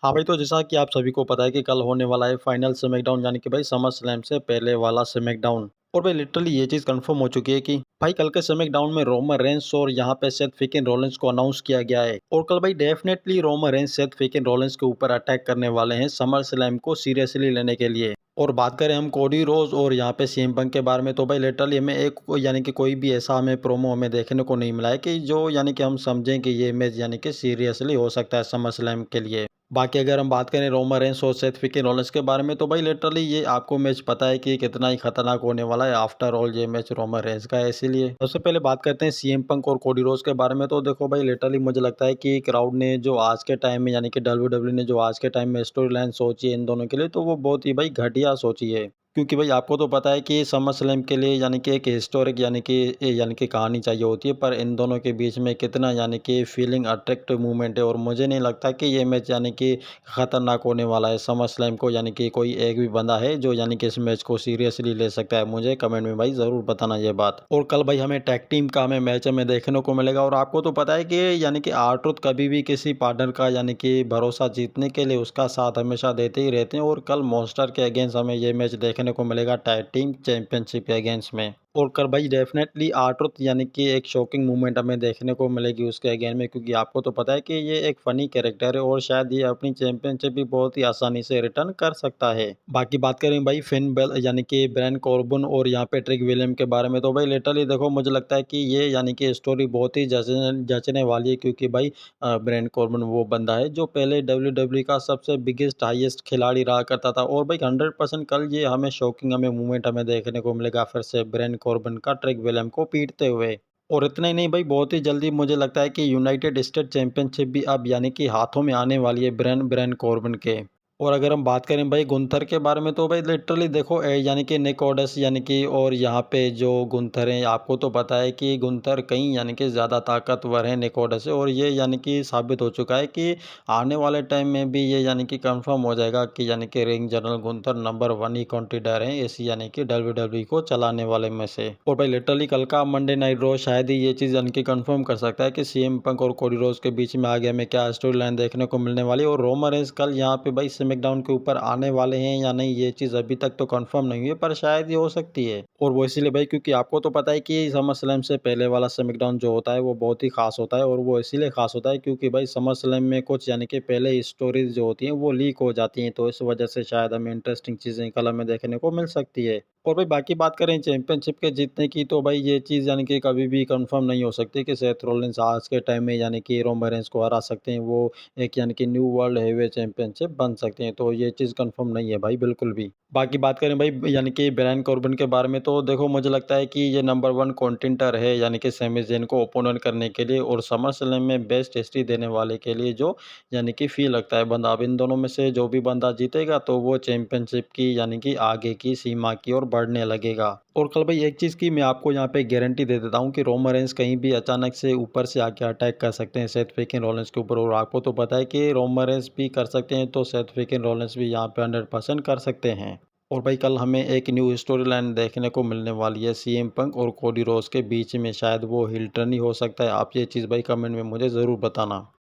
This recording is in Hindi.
हाँ भाई, तो जैसा कि आप सभी को पता है कि कल होने वाला है फाइनल स्मैकडाउन, यानी कि भाई समर स्लैम से पहले वाला स्मैकडाउन। और भाई लिटरली ये चीज़ कंफर्म हो चुकी है कि भाई कल के स्मैकडाउन में रोमन रेंस और यहाँ पे सेथ फ्रीकिंग रॉलिंस को अनाउंस किया गया है। और कल भाई definitely Roman Reigns Seth freaking Rollins के ऊपर अटैक करने वाले हैं समर स्लैम को सीरियसली लेने के लिए। और बात करें हम कोडी रोज और यहाँ पे सीएम पंक के बारे में, तो भाई लिटरली हमें यानी कि कोई भी ऐसा हमें प्रोमो हमें देखने को नहीं मिला है कि जो यानी कि हम समझें कि ये मैच यानी कि सीरियसली हो सकता है समर स्लैम के लिए। बाकी अगर हम बात करें रोमन रेंस और सेथ फ्रीकिंग रॉलिंस के बारे में, तो भाई लिटरली ये आपको मैच पता है कि कितना ही खतरनाक होने वाला है। आफ्टर ऑल ये मैच रोमन रेंस का है, इसीलिए सबसे पहले बात करते हैं सीएम पंक और कोडी रोज के बारे में। तो देखो भाई लिटरली मुझे लगता है कि क्राउड ने जो आज के टाइम में यानी कि डब्ल्यूडब्ल्यू ने जो आज के टाइम में स्टोरी लाइन सोची है इन दोनों के लिए, तो वो बहुत ही भाई घटिया सोची है। क्योंकि भाई आपको तो पता है कि समर स्लैम के लिए यानी कि एक हिस्टोरिक यानी कि कहानी चाहिए होती है, पर इन दोनों के बीच में कितना यानी कि फीलिंग अट्रैक्टिव मूवमेंट है। और मुझे नहीं लगता कि ये मैच यानी कि खतरनाक होने वाला है समर स्लैम को, यानी कि कोई एक भी बंदा है जो यानी कि इस मैच को सीरियसली ले सकता है। मुझे कमेंट में भाई ज़रूर बताना ये बात। और कल भाई हमें टैग टीम का हमें मैच में देखने को मिलेगा। और आपको तो पता है कि यानी कि आर-ट्रुथ कभी भी किसी पार्टनर का यानी कि भरोसा जीतने के लिए उसका साथ हमेशा देते ही रहते हैं। और कल मॉन्स्टर के अगेंस्ट हमें ये मैच देखने को मिलेगा टैग टीम चैंपियनशिप के अगेंस्ट में। और कल भाई डेफिनेटली आर-ट्रुथ यानी कि एक शॉकिंग मूवमेंट हमें देखने को मिलेगी उसके अगेंस्ट में, क्योंकि आपको तो पता है कि ये एक फनी कैरेक्टर है और शायद ये अपनी चैंपियनशिप भी बहुत ही आसानी से रिटर्न कर सकता है। बाकी बात करें भाई फिन बेल यानी कि ब्रैन कॉर्बिन और यहाँ पे ट्रिक विलियम के बारे में, तो भाई लिटरली देखो मुझे लगता है कि ये यानी कि स्टोरी बहुत ही जचने वाली है। क्योंकि भाई ब्रैन कॉर्बिन वो बंदा है जो पहले डब्ल्यूडब्ल्यूई का सबसे बिगेस्ट हाईएस्ट खिलाड़ी रहा करता था। और भाई 100% कल ये हमें शॉकिंग हमें मूवमेंट हमें देखने को मिलेगा फिर से ब्रैन कॉर्बिन का ट्रिक विलियम को पीटते हुए। और इतना ही नहीं भाई, बहुत ही जल्दी मुझे लगता है कि यूनाइटेड स्टेट चैंपियनशिप भी अब यानी कि हाथों में आने वाली है ब्रैन ब्रैन कॉर्बिन के। और अगर हम बात करें भाई गुंथर के बारे में, तो भाई लिटरली देखो यानी कि निक ऑडस यानी कि और यहाँ पे जो गुंथर हैं, आपको तो पता है कि गुंथर कहीं यानी कि ज़्यादा ताकतवर है निक ऑडस से। और ये यानी कि साबित हो चुका है कि आने वाले टाइम में भी ये यानी कि कंफर्म हो जाएगा कि यानी कि रिंग जनरल गुंथर नंबर 1 ही कंटेंडर हैं इस यानी कि डब्ल्यूडब्ल्यूई को चलाने वाले में से। और भाई लिटरली कल का मंडे नाइट रो शायद ही ये चीज़ यानी कि कंफर्म कर सकता है कि सीएम पंक और कोडी रोज के बीच में आगे हमें क्या स्टोरी लाइन देखने को मिलने वाली है। और रोमन रेंस कल यहाँ पे भाई स्मैकडाउन के ऊपर आने वाले हैं या नहीं, ये चीज़ अभी तक तो कंफर्म नहीं हुई है, पर शायद ये हो सकती है। और वो इसीलिए भाई क्योंकि आपको तो पता है कि समर स्लैम से पहले वाला स्मैकडाउन जो होता है वो बहुत ही खास होता है। और वो इसीलिए खास होता है क्योंकि भाई समर स्लैम में कुछ यानी कि पहले स्टोरीज जो होती हैं वो लीक हो जाती हैं, तो इस वजह से शायद हमें इंटरेस्टिंग चीज़ें कल हमें देखने को मिल सकती है। और भाई बाकी बात करें चैंपियनशिप के जीतने की, तो भाई ये चीज़ यानी कि कभी भी कंफर्म नहीं हो सकती कि सेथ रॉलिंस आज के टाइम में यानी कि रोमन रेंस को हरा सकते हैं। वो एक यानी कि न्यू वर्ल्ड हेवीवेट चैंपियनशिप बन सकते हैं, तो ये चीज़ कंफर्म नहीं है भाई बिल्कुल भी। बाकी बात करें भाई यानी कि ब्रैन कॉर्बिन के बारे में, तो देखो मुझे लगता है कि ये नंबर 1 कंटेंडर है यानी कि सैमी ज़ेन को ओपोनेंट करने के लिए और समर स्लैम में बेस्ट हिस्ट्री देने वाले के लिए जो यानी कि फ़ील लगता है बंदा। अब इन दोनों में से जो भी बंदा जीतेगा तो वो चैंपियनशिप की यानी कि आगे की सीमा की ओर बढ़ने लगेगा। और कल भाई एक चीज़ की मैं आपको यहाँ पे गारंटी दे देता हूँ कि रोमन रेंस कहीं भी अचानक से ऊपर से आके अटैक कर सकते हैं सेथ फ्रीकिंग रॉलिंस के ऊपर। और आपको तो पता है कि रोमन रेंस भी कर सकते हैं तो सेथ फ्रीकिंग रॉलिंस भी यहाँ पे 100% कर सकते हैं। और भाई कल हमें एक न्यू स्टोरी लाइन देखने को मिलने वाली है सीएम पंक और कोडी रोज के बीच में, शायद वो हिल टर्न ही हो सकता है। आप ये चीज़ भाई कमेंट में मुझे ज़रूर बताना।